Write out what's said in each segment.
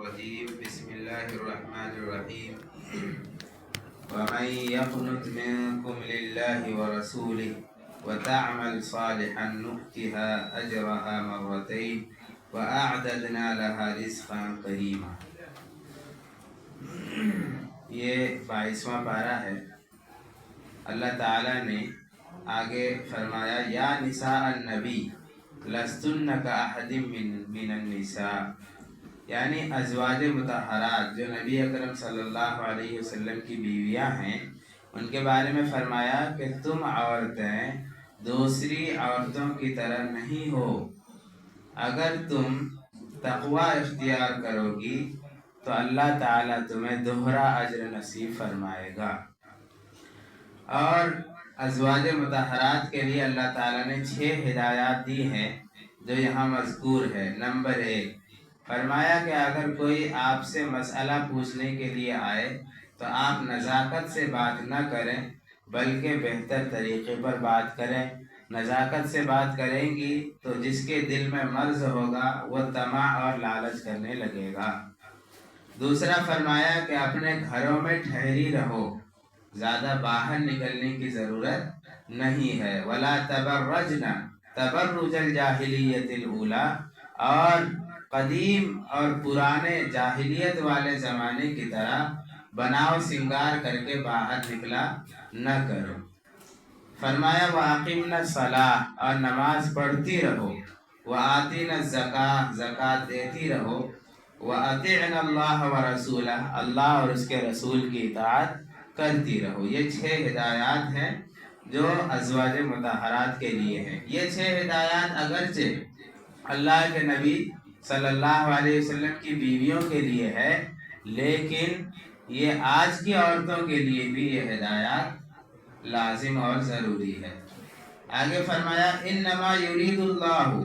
الرجيم بسم الله الرحمن الرحيم ومن يقنت منكم لله ورسوله وتعمل صالحا نؤتها أجرها مرتين وأعددنا لها رزقا كريما. یہ 22واں پارہ ہے. اللہ تعالیٰ نے آگے فرمایا یا نساء النبی لستن کاحد من النساء، یعنی ازواج مطہرات جو نبی اکرم صلی اللہ علیہ وسلم کی بیویاں ہیں، ان کے بارے میں فرمایا کہ تم عورتیں دوسری عورتوں کی طرح نہیں ہو. اگر تم تقوی اختیار کرو گی تو اللہ تعالیٰ تمہیں دوہرا اجر نصیب فرمائے گا. اور ازواج مطہرات کے لیے اللہ تعالیٰ نے 6 ہدایات دی ہیں جو یہاں مذکور ہے. نمبر 1 فرمایا کہ اگر کوئی آپ سے مسئلہ پوچھنے کے لیے آئے تو آپ نزاکت سے بات نہ کریں بلکہ بہتر طریقے پر بات کریں. نزاکت سے بات کریں گی تو جس کے دل میں مرض ہوگا وہ طمع اور لالچ کرنے لگے گا. دوسرا فرمایا کہ اپنے گھروں میں ٹھہری رہو، زیادہ باہر نکلنے کی ضرورت نہیں ہے. ولا تبرجن تبرج الجاہلیت الاولی، اور قدیم اور پرانے جاہلیت والے زمانے کی طرح بناؤ سنگار کر کے باہر نکلا نہ کرو. فرمایا وَأَقِمْنَا الصَّلَاةَ، اور نماز پڑھتی رہو. وَآتِينَا الزَّكَاةَ، زکوٰۃ دیتی رہو. وَأَطِعْنَا اللَّهَ وَرَسُولَهُ، اللہ اور اس کے رسول کی اطاعت کرتی رہو. یہ 6 ہدایات ہیں جو ازواج مطہرات کے لیے ہیں. یہ 6 ہدایات اگرچہ اللہ کے نبی صلی اللہ علیہ وسلم کی بیویوں کے لیے ہے، لیکن یہ آج کی عورتوں کے لیے بھی یہ ہدایات لازم اور ضروری ہے. آگے فرمایا انما یرید اللہ،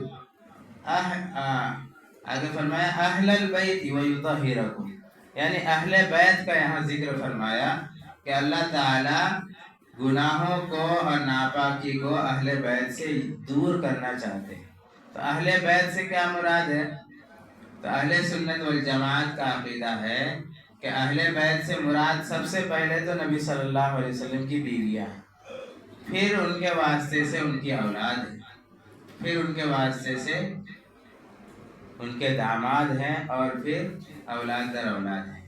آگے فرمایا اہل البیت ویطہرکم، یعنی اہل بیت کا یہاں ذکر فرمایا کہ اللہ تعالی گناہوں کو اور ناپاکی کو اہل بیت سے دور کرنا چاہتے ہیں. تو اہل بیت سے کیا مراد ہے؟ تو اہل سنت والجماعت کا عقیدہ ہے کہ اہل بیت سے مراد سب سے پہلے تو نبی صلی اللہ علیہ وسلم کی بیویاں ہیں، پھر ان کے واسطے سے ان کی اولاد ہے، پھر ان کے واسطے سے ان کے داماد ہیں، اور پھر اولاد در اولاد ہیں.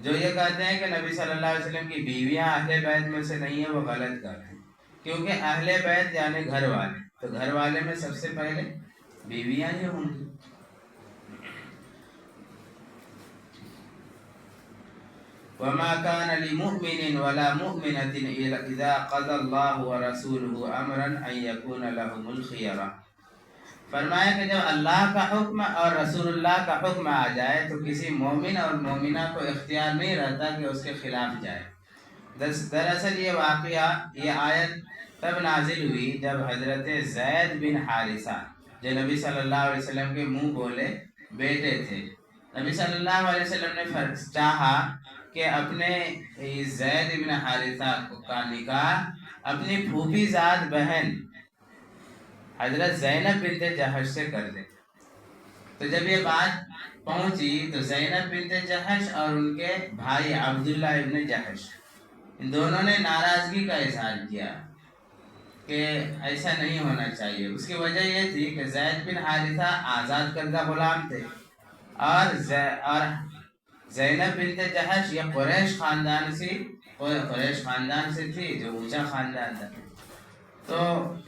جو یہ کہتے ہیں کہ نبی صلی اللہ علیہ وسلم کی بیویاں اہل بیت میں سے نہیں ہیں وہ غلط کرتے ہیں، کیونکہ اہل بیت یعنی گھر والے، تو گھر والے میں سب سے پہلے بیویاں ہی ہوں گی. وَمَا كَانَ لِمُؤْمِنٍ وَلَا مُؤْمِنَةٍ إِذَا قَضَى اللَّهُ وَرَسُولُهُ أَمْرًا أَن يَكُونَ لَهُمُ الْخِيَرَةُ. فرمایا کہ جب اللہ کا حکم اور رسول اللہ کا حکم آ جائے تو کسی مومن اور مومنہ کو اختیار نہیں رہتا کہ اس کے خلاف جائے. دراصل یہ واقعہ، یہ آیت تب نازل ہوئی جب حضرت زید بن حارثہ جو نبی صلی اللہ علیہ وسلم کے منہ بولے بیٹے تھے، نبی صلی اللہ علیہ وسلم نے چاہا کہ اپنے زید بن حارثہ کا نکاح اپنی پھوپھی زاد بہن حضرت زینب بنت جہش سے کر دے. تو جب یہ بات پہنچی تو زینب بنت جہش اور ان کے بھائی عبداللہ ابن جہش، ان دونوں نے ناراضگی کا اظہار کیا کہ ایسا نہیں ہونا چاہیے. اس کی وجہ یہ تھی کہ زید بن حارثہ آزاد کردہ غلام تھے، اور زینب بنت جہش یہ قریش خاندان سے تھی جو اونچا خاندان تھا، تو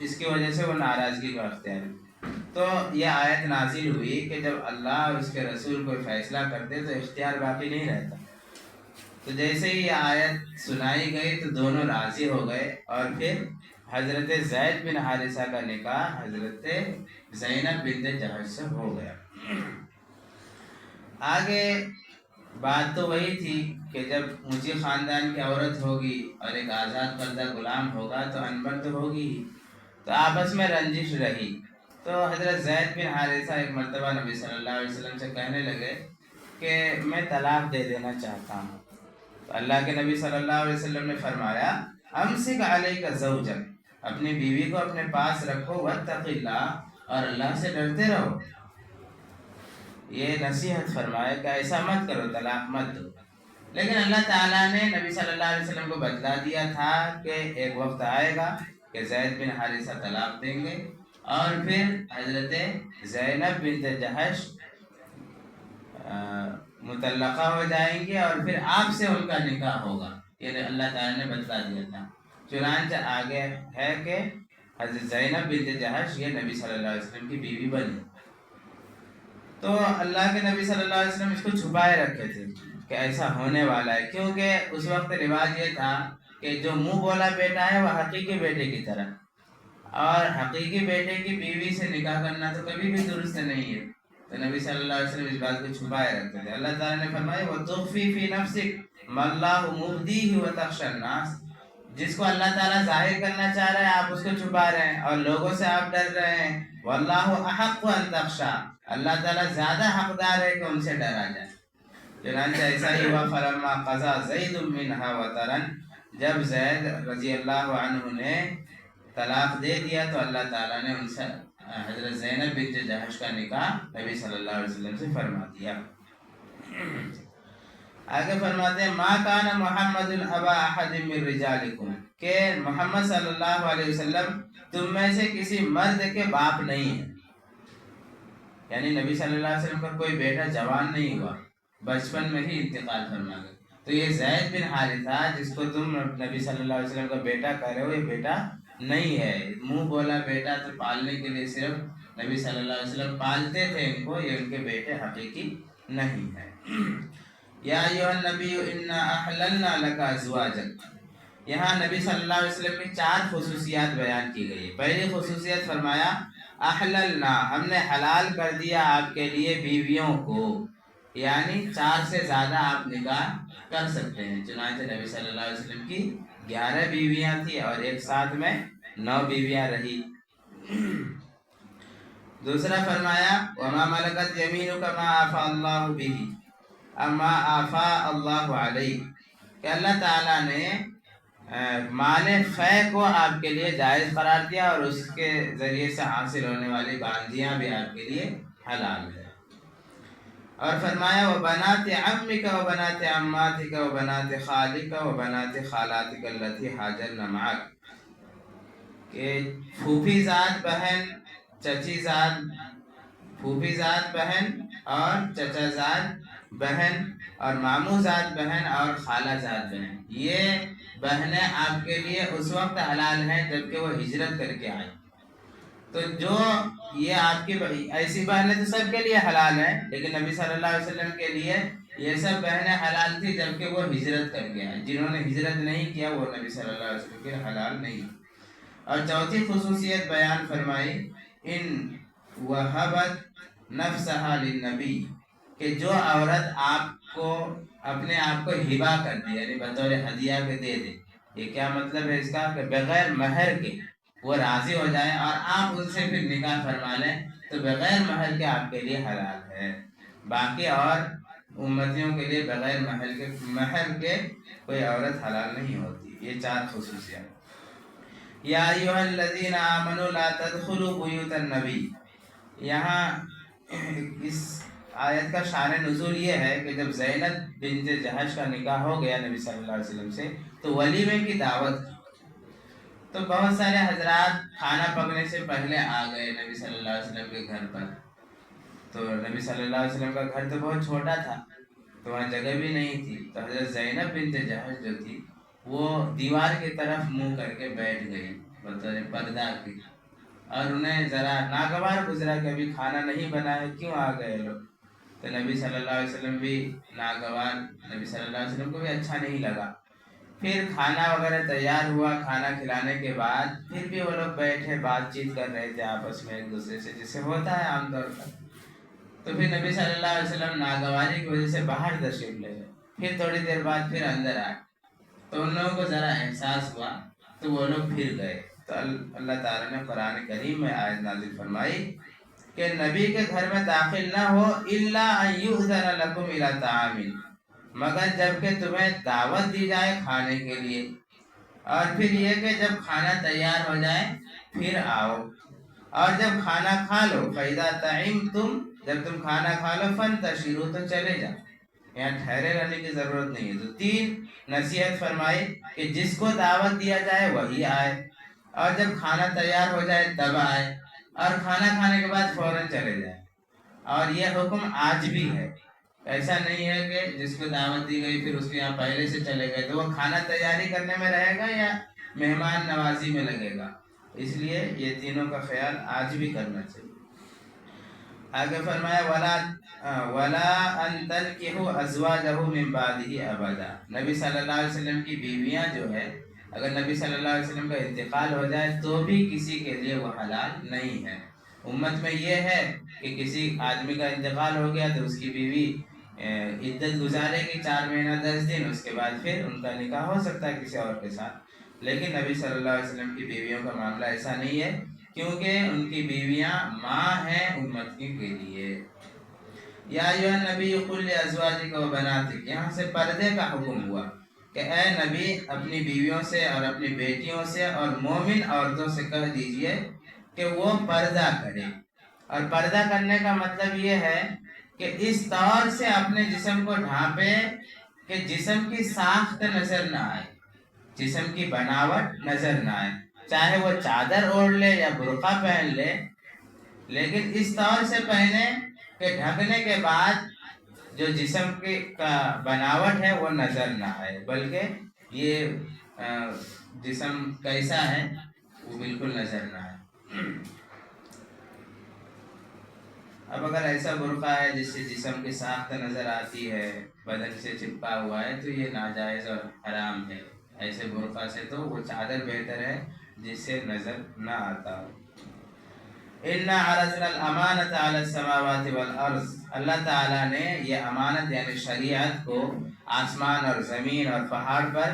اس کی وجہ سے وہ ناراضگی کا اختیار. تو یہ آیت نازل ہوئی کہ جب اللہ اور اس کے رسول کوئی فیصلہ کرتے تو اختیار باقی نہیں رہتا. تو جیسے ہی یہ آیت سنائی گئی تو دونوں راضی ہو گئے، اور پھر حضرت زید بن حارثہ کا نکاح حضرت زینب بنت جہش سے ہو گیا. آگے بات تو وہی تھی کہ جب اونچی خاندان کی عورت ہوگی اور ایک آزاد کردہ غلام ہوگا تو انبر تو ہوگی ہی. تو آپس میں رنجش رہی. تو حضرت زید بن حارثہ ایک مرتبہ نبی صلی اللہ علیہ وسلم سے کہنے لگے کہ میں طلاق دے دینا چاہتا ہوں. تو اللہ کے نبی صلی اللہ علیہ وسلم نے فرمایا امسک علیک زوجک، اپنی بیوی کو اپنے پاس رکھو، واتق اللہ، اور اللہ سے ڈرتے رہو. یہ نصیحت فرمائے کہ ایسا مت کرو، طلاق مت دو. لیکن اللہ تعالیٰ نے نبی صلی اللہ علیہ وسلم کو بتلا دیا تھا کہ ایک وقت آئے گا کہ زید بن حارثہ طلاق دیں گے، اور پھر حضرت زینب بنت جہش مطلقہ ہو جائیں گے، اور پھر آپ سے ان کا نکاح ہوگا. یہ اللہ تعالیٰ نے بتلا دیا تھا. چنانچہ آگے ہے کہ حضرت زینب بنت جہش یہ نبی صلی اللہ علیہ وسلم کی بیوی بنی. تو اللہ کے نبی صلی اللہ علیہ وسلم اس کو چھپائے رکھے تھے کہ ایسا ہونے والا ہے، کیونکہ اس وقت رواج یہ تھا کہ جو منہ بولا بیٹا ہے وہ حقیقی بیٹے کی طرح، اور حقیقی بیٹے کی بیوی سے نکاح کرنا تو کبھی بھی درست نہیں ہے. تو نبی صلی اللہ علیہ وسلم اس بات کو چھپائے رکھتے تھے. اللہ تعالیٰ نے فرمایا وَتُخْفِي فِي نَفْسِكَ مَا اللَّهُ مُبْدِيهِ وَتَخْشَى النَّاسَ. جس کو اللہ تعالیٰ ظاہر کرنا چاہ رہے ہیں آپ اس کو چھپا رہے ہیں، اور لوگوں سے آپ ڈر رہے ہیں. وَاللَّهُ أَحَقُّ أَن تَخْشَىٰ. اللہ تعالیٰ زیادہ حقدار ہے کہ ان سے ڈرا جائے. چنانچہ ایسا ہی ہوا. فَلَمَّا قَضَىٰ زَيْدٌ مِّنْهَا وَطَرًا. جب زید رضی اللہ عنہ نے طلاق دے دیا تو اللہ تعالیٰ نے ان سے حضرت زینب بنت جہش کا نکاح نبی صلی اللہ علیہ وسلم سے فرما دیا. آگے فرماتے ہیں ما کان محمد ابا احد من رجالکم، کہ محمد صلی اللہ علیہ وسلم تم میں سے کسی مرد کے باپ نہیں ہے. یعنی نبی صلی اللہ علیہ وسلم کا کوئی بیٹا جوان نہیں ہوا، بچپن میں ہی انتقال فرما گئے. تو یہ زید بن حارثہ جس کو تم نبی صلی اللہ علیہ وسلم کا بیٹا کہہ رہے ہو، یہ بیٹا نہیں ہے. منہ بولا بیٹا تو پالنے کے لیے صرف نبی صلی اللہ علیہ وسلم پالتے تھے ان کو، یہ ان کے بیٹے حقیقی نہیں ہے. یا ایھا النبی انا احللنا لک ازواجک. یہاں نبی صلی اللہ علیہ وسلم کی 4 خصوصیات بیان کی گئی. پہلی خصوصیت فرمایا احللنا، ہم نے حلال کر دیا آپ کے لیے بیویوں کو، یعنی 4 سے زیادہ آپ نکاح کر سکتے ہیں. چنانچہ نبی صلی اللہ علیہ وسلم کی 11 بیویاں تھیں اور ایک ساتھ میں 9 بیویاں رہی. دوسرا فرمایا وما ملکت یمینک ما آفا اللہ بہ، اما آفا اللہ علیہ، کہ اللہ تعالیٰ نے مال فے کو آپ کے لیے جائز قرار دیا اور اس کے ذریعے سے حاصل ہونے والی باندیاں بھی آپ کے لیے حلال ہے. اور فرمایا وبنات عمک وبنات عماتک وبنات خالک وبنات خالاتک اللتی حاجرن معک، کہ پھوپھی زاد بہن، چچی زاد، پھوپھی زاد بہن اور چچا زاد بہن اور ماموں زاد بہن اور خالہ زاد بہن، یہ بہنیں آپ کے لیے اس وقت حلال ہیں جبکہ وہ ہجرت کر کے آئیں. تو جو یہ آپ کی ایسی بہنیں تو سب کے لیے حلال ہیں، لیکن نبی صلی اللہ علیہ وسلم کے لیے یہ سب بہنیں حلال تھی جبکہ وہ ہجرت کر کے آئیں. جنہوں نے ہجرت نہیں کیا وہ نبی صلی اللہ علیہ وسلم کے حلال نہیں. اور چوتھی خصوصیت بیان فرمائی ان وہبت نفسہا للنبی، کہ جو عورت آپ کو اپنے آپ کو ہبا کر دے، یعنی بطور ہدیہ کے دے دے. یہ کیا مطلب ہے اس کا؟ کہ بغیر مہر کے وہ راضی ہو جائیں اور آپ ان سے پھر نکاح فرما لیں تو بغیر مہر کے آپ کے لیے حلال ہے. باقی اور امتیوں کے لیے بغیر مہر کے کوئی عورت حلال نہیں ہوتی. یہ 4 خصوصیات. یا ایھا الذین آمنوا لا تدخلوا بیوت النبی. یہاں اس آیت کا شان نزول یہ ہے کہ جب زینب بنت جہش کا نکاح ہو گیا نبی صلی اللہ علیہ وسلم سے تو ولیمے کی دعوت، تو بہت سارے حضرات کھانا پکنے سے پہلے آ گئے نبی صلی اللہ علیہ وسلم کے گھر پر. تو نبی صلی اللہ علیہ وسلم کا گھر تو بہت چھوٹا تھا، تو وہاں جگہ بھی نہیں تھی. تو حضرت زینب بنت جہش جو تھی وہ دیوار کی طرف منہ کر کے بیٹھ گئی بطور پردہ کی، اور انہیں ذرا ناگوار گزرا کہ ابھی کھانا نہیں بنا ہے، کیوں آ گئے لوگ. تو نبی صلی اللہ علیہ وسلم بھی ناگوار، نبی صلی اللہ علیہ وسلم کو بھی اچھا نہیں لگا. پھر کھانا وغیرہ تیار ہوا. کھانا کھلانے کے بعد پھر بھی وہ لوگ بیٹھے بات چیت کر رہے تھے آپس میں ایک دوسرے سے، جسے ہوتا ہے عام طور پر. تو پھر نبی صلی اللہ علیہ وسلم ناگواری کی وجہ سے باہر تشریف لے گئے. پھر تھوڑی دیر بعد پھر اندر آئے تو ان لوگوں کو ذرا احساس ہوا تو وہ لوگ پھر گئے. تو اللہ تعالیٰ نے قرآن کریم میں آیت نازل فرمائی کہ نبی کے گھر میں داخل نہ ہو الا ان یؤذن لکم الی طعام، مگر جب کہ تمہیں دعوت دی جائے کھانے کے لیے، اور پھر یہ کہ جب کھانا تیار ہو جائے پھر آؤ. اور جب کھانا کھا لو فَإِذَا طَعِمْتُمْ، جب تم کھانا کھا لو فَانْتَشِرُوا، تو چلے جاؤ، یہاں ٹھہرے رہنے کی ضرورت نہیں ہے۔ تو 3 نصیحت فرمائی کہ جس کو دعوت دیا جائے وہی آئے، اور جب کھانا تیار ہو جائے تب آئے، اور کھانا کھانے کے بعد فوراً چلے جائے۔ اور یہ حکم آج بھی ہے، ایسا نہیں ہے کہ جس کو دعوت دی گئی پھر اس کے یہاں پہلے سے چلے گئے تو وہ کھانا تیاری کرنے میں رہے گا یا مہمان نوازی میں لگے گا۔ اس لیے یہ تینوں کا خیال آج بھی کرنا چاہیے۔ آگے فرمایا وَلَا أَن تَنْكِحُوا أَزْوَاجَهُ مِن بَعْدِهِ أَبَدًا، نبی صلی اللہ علیہ وسلم کی بیویاں جو ہے، اگر نبی صلی اللہ علیہ وسلم کا انتقال ہو جائے تو بھی کسی کے لیے وہ حلال نہیں ہے۔ امت میں یہ ہے کہ کسی آدمی کا انتقال ہو گیا تو اس کی بیوی عدت گزارے گی 4 مہینہ 10 دن، اس کے بعد پھر ان کا نکاح ہو سکتا ہے کسی اور کے ساتھ۔ لیکن نبی صلی اللہ علیہ وسلم کی بیویوں کا معاملہ ایسا نہیں ہے، کیونکہ ان کی بیویاں ماں ہیں امت کے لیے۔ یا ایھا النبی قل لازواجک و بناتک، یہاں سے پردے کا حکم ہوا کہ اے نبی اپنی بیویوں سے اور اپنی بیٹیوں سے اور مومن عورتوں سے کہہ دیجئے کہ وہ پردہ کریں۔ اور پردہ کرنے کا مطلب یہ ہے کہ اس طور سے اپنے جسم کو ڈھانپے کہ جسم کی ساخت نظر نہ آئے، جسم کی بناوٹ نظر نہ آئے، چاہے وہ چادر اوڑھ لے یا برقع پہن لے، لیکن اس طور سے پہنے کہ ڈھکنے کے بعد جو جسم کی بناوٹ ہے وہ نظر نہ آئے، بلکہ یہ جسم کیسا ہے وہ بالکل نظر نہ آئے۔ اب اگر ایسا برقع ہے جس سے جسم کی ساخت نظر آتی ہے، بدن سے چپکا ہوا ہے، تو یہ ناجائز اور حرام ہے۔ ایسے برقع سے تو وہ چادر بہتر ہے جس سے نظر نہ آتا ہو۔ اِنَّا عَرَضْنَا الْأَمَانَةَ عَلَى السَّمَاوَاتِ وَالْأَرْضِ، اللہ تعالیٰ نے یہ امانت یعنی شریعت کو آسمان اور زمین اور پہاڑ پر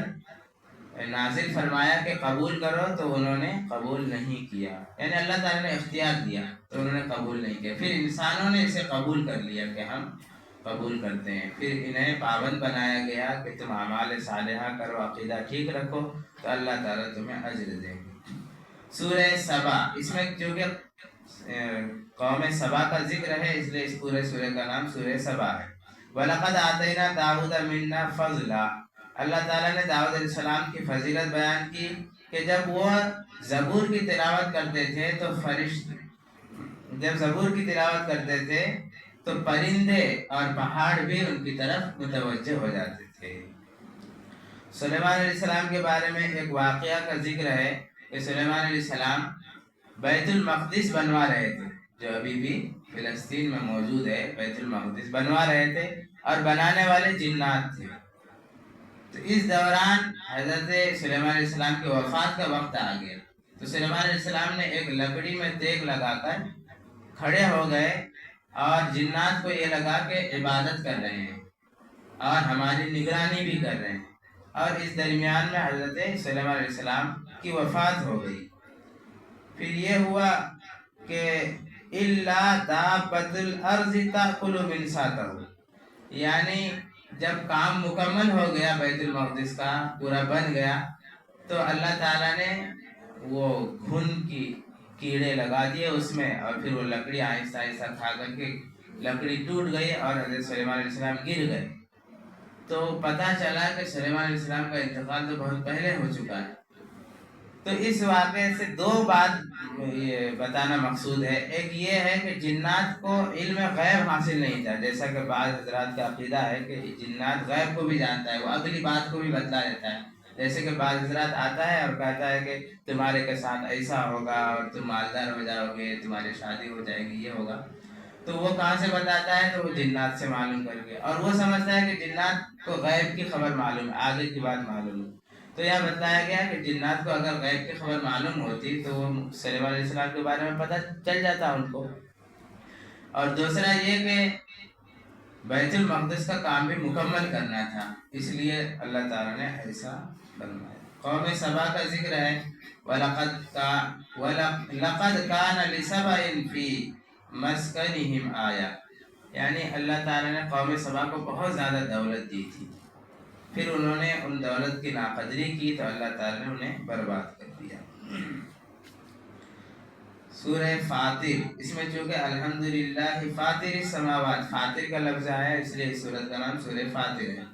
نازل فرمایا کہ قبول کرو، تو انہوں نے قبول نہیں کیا، یعنی اللہ تعالیٰ نے اختیار دیا تو انہوں نے قبول نہیں کیا۔ پھر انسانوں نے اسے قبول کر لیا کہ ہم قبول کرتے ہیں، پھر انہیں پابند بنایا گیا کہ تم اعمال صالحہ کرو، عقیدہ ٹھیک رکھو، تو اللہ تعالیٰ تمہیں اجر دیں گے۔ سورہ سبا، اس میں چونکہ قوم سبا کا ذکر ہے اس لیے اس پورے سورہ کا نام سورہ سبا ہے۔ وَلَقَدْ آتَيْنَا دَاوُودَ مِنَّا فَضْلًا، اللہ تعالیٰ نے داؤد علیہ السلام کی فضیلت بیان کی کہ جب وہ زبور کی تلاوت کرتے تھے تو جب زبور کی تلاوت کرتے تھے تو پرندے اور پہاڑ بھی ان کی طرف متوجہ ہو جاتے تھے۔ سلیمان علیہ السلام کے بارے میں ایک واقعہ کا ذکر ہے کہ سلیمان علیہ السلام بیت المقدس بنوا رہے تھے، جو ابھی بھی فلسطین میں موجود ہے، بیت المقدس بنوا رہے تھے، اور بنانے والے جنات تھے۔ تو اس دوران حضرت سلیمان علیہ السلام کی وفات کا وقت آ گیا، تو سلیمان علیہ السلام نے ایک لکڑی میں دیگ لگا کر کھڑے ہو گئے، اور جنات کو یہ لگا کہ عبادت کر رہے ہیں اور ہماری نگرانی بھی کر رہے ہیں، اور اس درمیان میں حضرت سلیمان علیہ السلام کی وفات ہو گئی۔ پھر یہ ہوا کہ إِلَّا دَابَّةُ الْأَرْضِ تَأْكُلُ مِنْ سَاتَهُ، یعنی جب کام مکمل ہو گیا بیت المقدس کا پورا بن گیا تو اللہ تعالیٰ نے وہ گھن کی کیڑے لگا دیے اس میں، اور پھر وہ لکڑی آہستہ آہستہ کھا کر کے لکڑی ٹوٹ گئی اور حضرت سلیمان علیہ السلام گر گئے۔ تو پتہ چلا کہ سلیمان علیہ السلام کا انتقال تو بہت پہلے ہو چکا ہے۔ تو اس واقعے سے 2 بات بتانا مقصود ہے۔ ایک یہ ہے کہ جنات کو علم غیب حاصل نہیں تھا، جیسا کہ بعض حضرات کا عقیدہ ہے کہ جنات غیب کو بھی جانتا ہے، وہ اگلی بات کو بھی بتلا دیتا ہے۔ جیسے کہ بعض حضرات آتا ہے اور کہتا ہے کہ تمہارے کے ساتھ ایسا ہوگا اور تم مالدار ہو جاؤ گے، تمہاری شادی ہو جائے گی، یہ ہوگا، تو وہ کہاں سے بتاتا ہے؟ تو وہ جنات سے معلوم کر کے، اور وہ سمجھتا ہے کہ جنات کو غیب کی خبر معلوم ہے، آگے کی بات معلوم ہے۔ تو یہ بتایا گیا کہ جنات کو اگر غیب کی خبر معلوم ہوتی تو وہ سلیمان علیہ السلام کے بارے میں پتہ چل جاتا ان کو۔ اور دوسرا یہ کہ بیت المقدس کا کام بھی مکمل کرنا تھا، اس لیے اللہ تعالیٰ نے ایسا فرمایا۔ قوم سبا کا ذکر ہے، لَقَدْ كَانَ لِسَبَإٍ فِي مَسْكَنِهِمْ آیَةٌ، یعنی اللہ تعالیٰ نے قوم سبا کو بہت زیادہ دولت دی تھی، پھر انہوں نے ان دولت کی ناقدری کی تو اللہ تعالیٰ نے انہیں برباد کر دیا۔ سورہ فاطر، اس میں چونکہ الحمدللہ فاطر السماوات، فاطر کا لفظ آیا ہے، اس لیے اس سورت کا نام سورہ فاطر ہے۔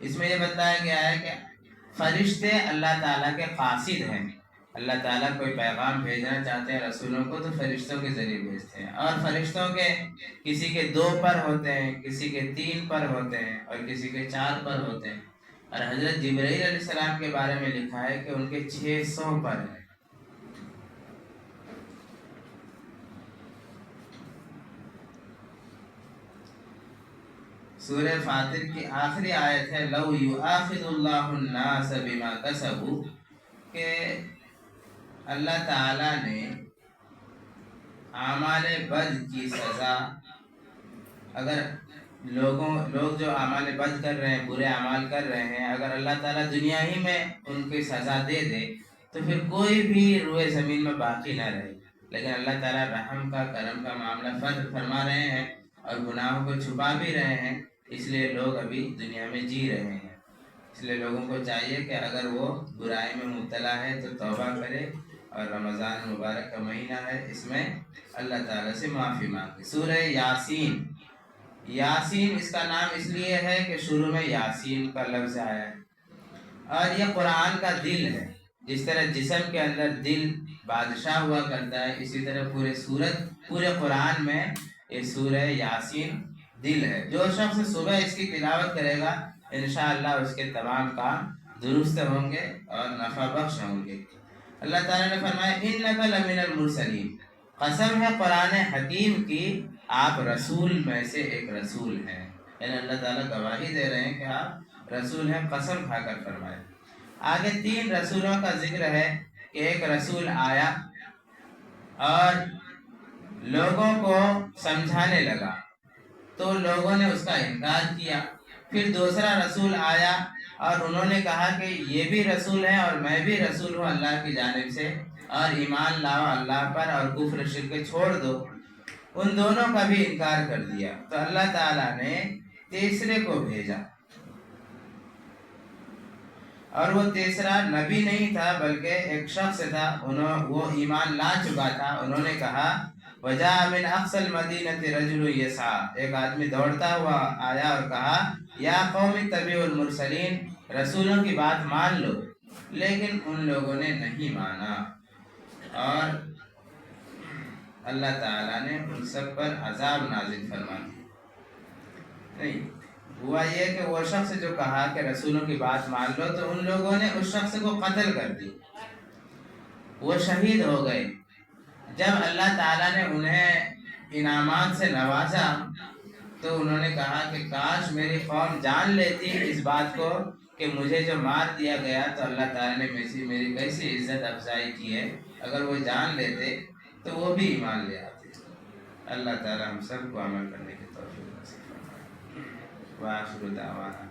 اس میں یہ بتایا گیا ہے کہ فرشتے اللہ تعالیٰ کے قاصد ہیں۔ اللہ تعالیٰ کوئی پیغام بھیجنا چاہتے ہیں رسولوں کو تو فرشتوں کے ذریعے بھیجتے ہیں، اور فرشتوں کے کسی کے 2 پر ہوتے ہیں، کسی کے 3 پر ہوتے ہیں، اور کسی کے 4 پر ہوتے ہیں۔ اور حضرت جبرائیل علیہ السلام کے بارے میں لکھا ہے کہ ان کے 600 پر ہیں۔ سورہ فاطر کی آخری آیت ہے لَوْ يُؤَاخِذُ اللَّهُ النَّاسَ بِمَا كَسَبُوا، کہ اللہ تعالیٰ نے اعمال بد کی سزا، اگر لوگ جو اعمال بد کر رہے ہیں، برے اعمال کر رہے ہیں، اگر اللہ تعالیٰ دنیا ہی میں ان کی سزا دے دے تو پھر کوئی بھی روئے زمین میں باقی نہ رہے۔ لیکن اللہ تعالیٰ رحم کا، کرم کا معاملہ فرما رہے ہیں اور گناہوں کو چھپا بھی رہے ہیں، اس لیے لوگ ابھی دنیا میں جی رہے ہیں۔ اس لیے لوگوں کو چاہیے کہ اگر وہ برائی میں مبتلا ہے تو توبہ کرے، اور رمضان مبارک کا مہینہ ہے، اس میں اللہ تعالیٰ سے معافی مانگے۔ سورہ یاسین، یاسین اس کا نام اس لیے ہے کہ شروع میں یاسین کا لفظ آیا ہے، اور یہ قرآن کا دل ہے۔ جس طرح جسم کے اندر دل بادشاہ ہوا کرتا ہے، اسی طرح پورے قرآن میں یہ سورہ یاسین دل ہے۔ جو شخص صبح اس کی تلاوت کرے گا انشاءاللہ اس کے تمام کام درست ہوں گے اور نفع بخش ہوں گے۔ اللہ تعالیٰ نے فرمایا اِنَّكَ لَمِنَ الْمُرْسَلِينَ، قسم ہے قرآن حکیم کی، آپ رسول میں سے ایک رسول ہیں۔ یعنی اللہ تعالیٰ گواہی دے رہے ہیں کہ آپ رسول ہیں، قسم کھا کر فرمائے۔ آگے 3 رسولوں کا ذکر ہے کہ ایک رسول آیا اور لوگوں کو سمجھانے لگا تو لوگوں نے اس کا انکار کیا۔ پھر دوسرا رسول آیا اور انہوں نے کہا کہ یہ بھی رسول ہے اور میں بھی رسول ہوں اللہ کی جانب سے، اور ایمان لاؤ اللہ پر اور کفر شرک چھوڑ دو۔ ان دونوں کا بھی انکار کر دیا تو اللہ تعالیٰ نے تیسرے کو بھیجا، اور وہ تیسرا نبی نہیں تھا بلکہ ایک شخص تھا، وہ ایمان لا چکا تھا۔ انہوں نے کہا وَجَاءَ مِنْ أَقْصَى الْمَدِينَةِ رَجُلٌ يَسْعَىٰ، ایک آدمی دوڑتا ہوا آیا اور کہا یا قوم اتبعوا المرسلین، رسولوں کی بات مان لو۔ لیکن ان لوگوں نے نہیں مانا، اور اللہ تعالیٰ نے ان سب پر عذاب نازل فرما دیا۔ نہیں ہوا یہ کہ وہ شخص جو کہا کہ رسولوں کی بات مان لو، تو ان لوگوں نے اس شخص کو قتل کر دی، وہ شہید ہو گئے۔ جب اللہ تعالیٰ نے انہیں انعامات سے نوازا تو انہوں نے کہا کہ کاش میری قوم جان لیتی اس بات کو کہ مجھے جو مار دیا گیا تو اللہ تعالیٰ نے میری کیسی عزت افزائی کی ہے، اگر وہ جان لیتے تو وہ بھی ایمان لے آتے۔ اللہ تعالیٰ ہم سب کو عمل کرنے کی توفیق نصیب فرمائے۔ وآخر دعوانا